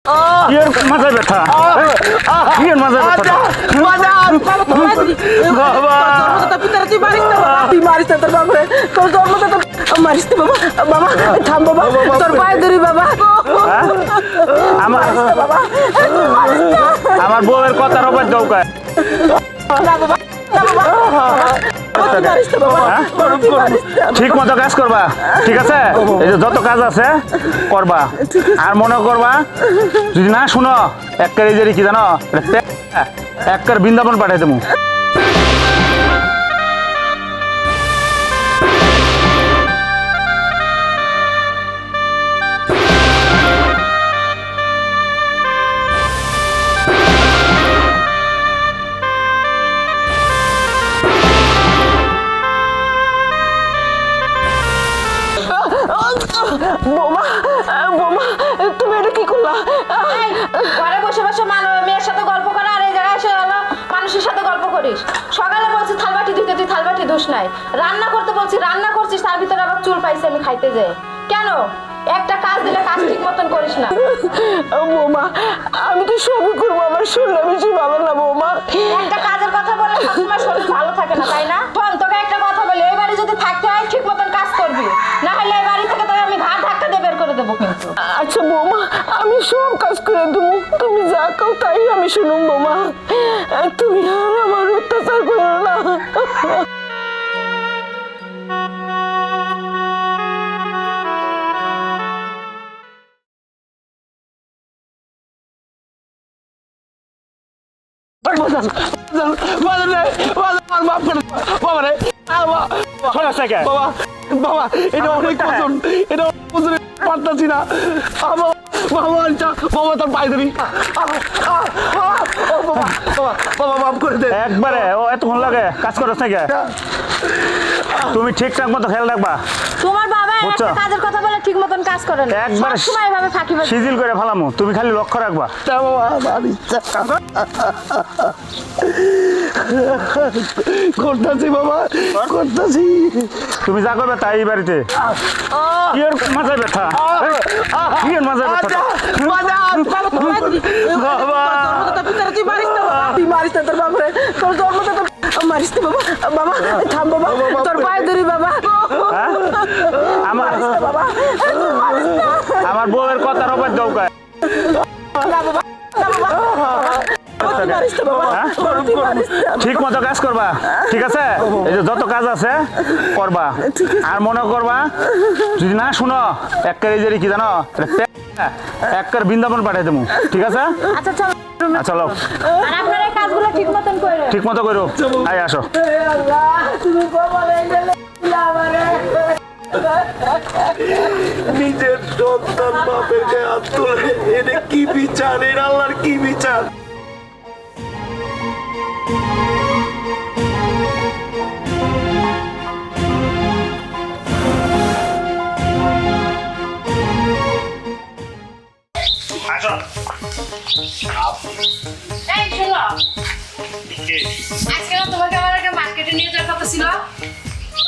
এর মাথায় ব্যথা এর মাথায় ব্যথা বাবা তুই মারিস তোর বাবা তোর জন্মদাতা মারিস বাবা বাবা থাম বাবা তোর পায়ে ধরি বাবা আমার বউয়ের কথার ওপর দৌকায় ঠিক মতো কাজ করবা ঠিক আছে এই যে যত কাজ আছে করবা আর মনে করবা যদি না শুনো একবার এই যে কি জানো একবার বৃন্দাবন পাঠাই দেবো বোমা বোমা তুমি এটা কি করলা ঘরে বসে বসে মেয়ের সাথে গল্প করা আর এই জায়গায় এসে হলো মানুষের সাথে গল্প করিস সকালে বলছি থালবাটি ধুতে তুই থালবাটি ধুস নাই রান্না করতে বলছি রান্না করছিস তার ভিতরে আবার চুল পাইছি আমি খাইতে যাই কেন একটা কাজ দিলে কাজ ঠিক মতন করিস না বোমা আমি তো সবই করবো আমার শরীর বেশি ভালো না বোমা একটা কাজের কথা বলে সবসময় শরীর ভালো থাকে না তাই না শোন তোকে একটা কথা বলি এই বাড়ি যদি থাকতে হয় ঠিক মতন কাজ করবি না হলে এই বাড়ি থেকে তোকে আমি ঘাট ধাক্কা দিয়ে বের করে দেবো কিন্তু আচ্ছা বোমা আমি সব কাজ করে দেবো তুমি যা কাও তাই আমি শুনুম বোমা তুমি আর আমার অত্যাচার করো না বাবা এটা অনেক ওজন এটা ওজনে পারতাছি না বাবা তার পায়ে ধরি বাবা মাফ করে দে একবারে ও এতক্ষণ লাগে কাজ করছ না তুমি ঠিকঠাক মতো খেয়াল রাখবা তোমার বাবা একটা কাজের কথা বলে ঠিক মতন কাজ করে না একবার সময় এভাবে ফাঁকি সিজিল করে ফেলামু তুমি খালি লক্ষ্য রাখবা করতেছি বাবা করতেছি তুমি যা করবে তাই বাড়িতে এর মাথায় ব্যথা এর মাথায় ব্যথা তুই মারিস তোর বাবা তোর জন্মদাতা মারিস বাবা বাবা থাম বাবা তোর পায়ে ধরি বাবা আমার বউয়ের কথার ওপর দৌকায় ঠিক মতো কাজ করবা ঠিক আছে এই যে যত কাজ আছে করবা আর মনে করবা যদি না শুনো একবার এই যে কি জানো একবার বৃন্দাবন পাঠাই দেবো ঠিক আছে আচ্ছা চলো চলো আর আপনারা এই কাজগুলো ঠিক মতন করো ঠিক মতো করো আয় আসো নিজের সন্তান বাপের গায়ে হাত তোলে এটা কি বিচার এর আল্লাহর কি বিচার এই শোনো আজকে তোমাকে আমার একটা মার্কেটে নিয়ে যাওয়ার কথা ছিল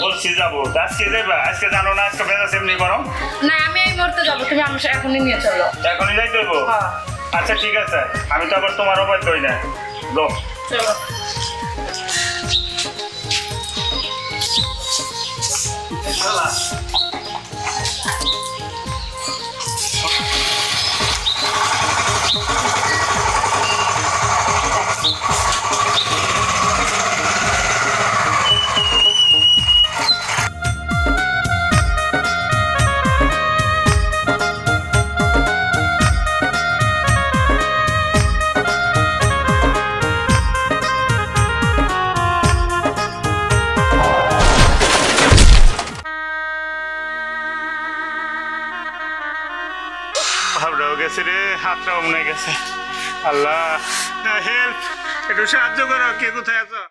বলছি যাবো আজকে যাবা আজকে জানো না আজকে মেজাজ এমনি গরম না আমি এই মুহূর্তে যাবো তুমি আমার সাথে এখনই নিয়ে চলো এখনই যাইতে হইব আচ্ছা ঠিক আছে আমি তো আবার তোমার ওপর দই না লো চলো হাতটাও মনে গেছে আল্লাহ হেল্প একটু সাহায্য করো কে কোথায় আছো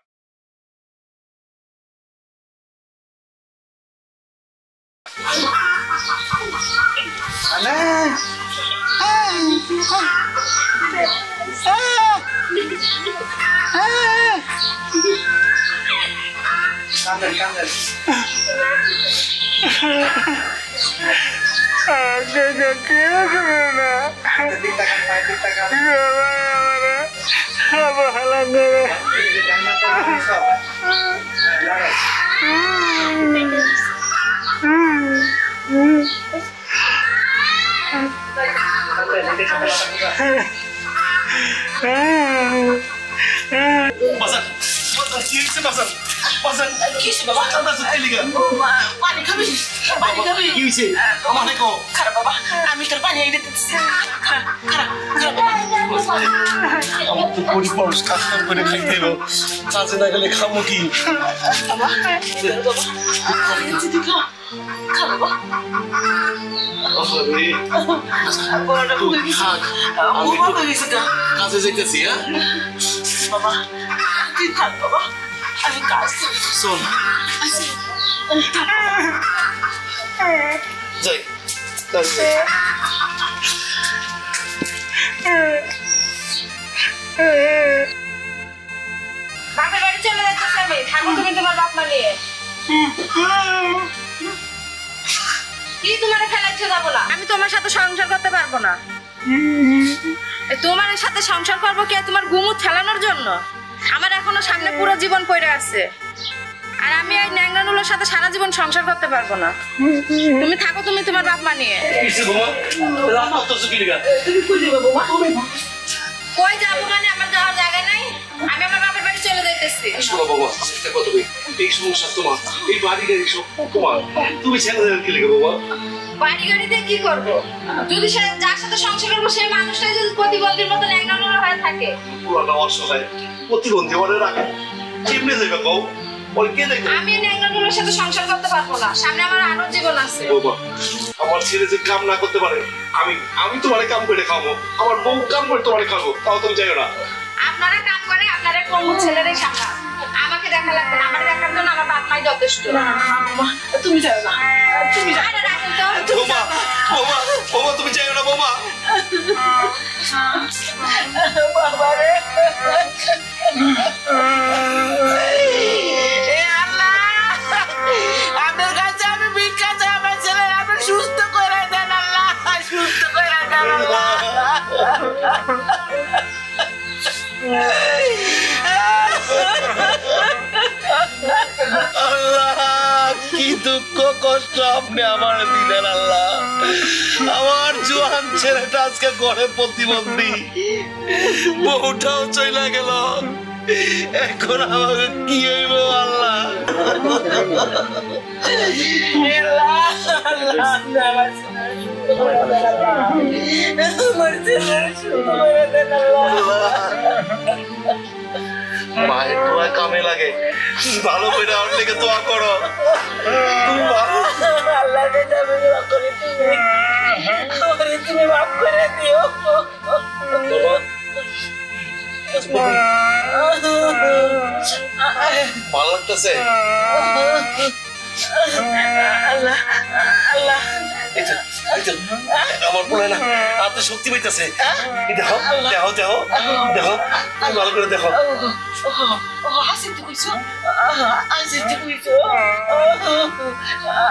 আমি তোর পানি এনে দিতেছি আমার তো গরিব মানুষ কাজ কাম করে খাইতে হইব কাজে না গেলে খাবো কি কাজে যেতেছি হ্যাঁ বাবা তুই থাক বাবা আমি কাজ শোন যাই বাপের বাড়ি চলে যাচ্ছে আমি থাকো তুমি তোমার বাপ মা নিয়ে কি তোমার ফেলাইছো যাবো না আমি তোমার সাথে সংসার করতে পারবো না তোমার সাথে সংসার করবো কে তোমার গুমুত ফেলানোর জন্য আমার এখনো সামনে পুরো জীবন পড়ে আছে আর আমি এই ন্যাংরানুলোর সাথে সারা জীবন সংসার করতে পারবো না তুমি থাকো তুমি তোমার বাপ মা নিয়ে কই যাবো মানে আমার যাওয়ার জায়গা নাই আমি আমার বাপের বাড়ি চলে যাইতেছি এই সমস্যা তোমার এই বাড়ি গাড়ি সব তোমার তুমি ছেলে কি লিখে বাবা বাড়ি গাড়িতে কি করবো যদি সে যার সাথে সংসার করবো সেই মানুষটাই যদি প্রতিবন্ধীর মতো ন্যাংরানুলো হয়ে থাকে পুরানো অসহায় প্রতিবন্ধী বলে রাখে কেমনে দেবে কও আমি ন্যাংরানুলোর সাথে সংসার করতে পারবো না সামনে আমার আরো জীবন আছে বাবা আমার ছেলে যে কাম না করতে পারে আমি তোমারে কাম করে খাবো আমার বউ কাম করে তোমারে খাবো তাও তুমি যাইও না আপনারা কাম করে আপনারা কোন ছেলেরই সামলা আমাকে দেখা লাগবে না আমার দেখার জন্য আমার বাপ মাই যথেষ্ট তুমি যাও না তুমি যাও আরে রাখেন তো বাবা বাবা বাবা তুমি যাইও না বাবা বাবা রে আপনার কাছে আমি ভিক্ষা চাই আমার ছেলে আপনি সুস্থ করে দেন আল্লাহ সুস্থ করে দেন আল্লাহ আল্লাহ কি দুঃখ কষ্ট আপনি আমার দিলেন আল্লাহ আমার জোয়ান ছেলেটা আজকে ঘরে প্রতিবন্ধী বউটাও চলে গেল এখন আমাকে কি হইব আল্লাহ মায়ের দোয়া কামে লাগে ভালো করে আমার লেগে দোয়া করো তুমি ভালো আল্লাহকে যাবে দোয়া করে তুমি মাফ করে দিও ভালো লাগতেছে আল্লাহ আল্লাহ আমার বলে না হাতে শক্তি পাইতেছে দেখো দেখো দেখো দেখো ভালো করে দেখো হাসিতে কইছো হাসিতে কইছো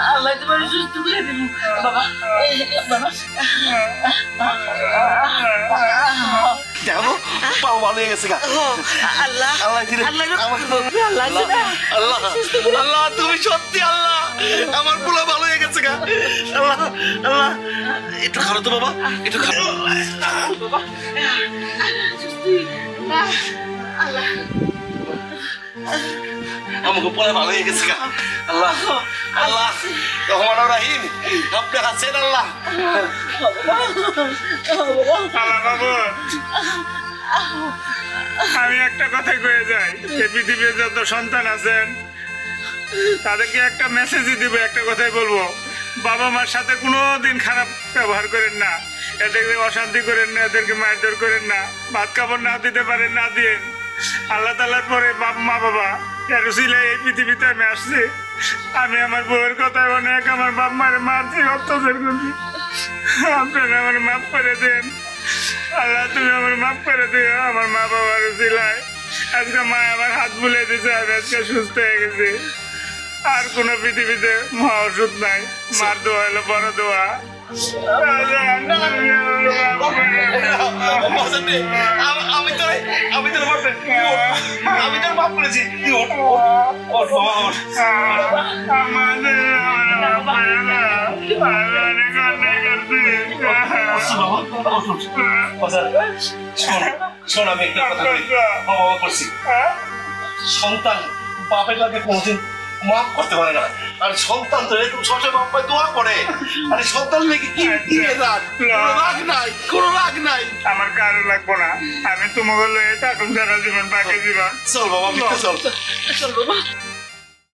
আল্লাহ তোমার সুস্থ করে দেব বাবা বাবা দেখো পাও ভালো হয়ে গেছে গা আল্লাহ আল্লাহ আল্লাহ আল্লাহ তুমি সত্যি আল্লাহ আমার পুরো ভালো হয়ে গেছে গা আল্লাহ আল্লাহ একটু খাও তো বাবা একটু খাও বাবা আল্লাহ আমাকে পুরো ভালো হয়ে গেছে গা আল্লাহ আল্লাহ রহমান রহিম আপনি আছেন আল্লাহ আল্লাহ বাবু আমি একটা কথা কয়ে যাই এই পৃথিবীর যত সন্তান আছেন তাদেরকে একটা মেসেজই দিব একটা কথাই বলবো বাবা মার সাথে কোনো দিন খারাপ ব্যবহার করেন না এদেরকে অশান্তি করেন না এদেরকে মারধর করেন না ভাত কাপড় না দিতে পারেন না দিন আল্লাহ তাআলার পরে মা বাবা এর উসিলায় এই পৃথিবীতে আমি আসছি আমি আমার বউয়ের কথায় অনেক আমার বাপ মারে মারছি অত্যাচার করছি আপনারা আমার মাফ করে দেন আল্লাহ তুমি আমার মাফ করে দিও আমার মা বাবার উসিলায় আজকে মা আমার হাত বুলে দিয়েছে আমি আজকে সুস্থ হয়ে গেছি আর কোনো পৃথিবীতে মহা ওষুধ নাই মার দোয়া হলো বড় দোয়া বাজান রে, আমি তোর বাপ রে। আমি তোর বাপ করেছি, তুই ওঠ ওঠ বাবা ওঠ। শোন আমি একটা কথা বলি, বাবা করছি সন্তান বাপের লাগে কোনোদিন মাফ করতে পারে না, আর সন্তান তো এরকম সবসময় বাপ পায় দোয়া করে, আর সন্তান লেগে কি রাগ, রাগ নাই, কোনো রাগ নাই। আমার কারো লাগবো না, আমি তোমাকে লয়ে থাকুন সারা জীবন বাকি জীবন। চল বাবা চল। চল বাবা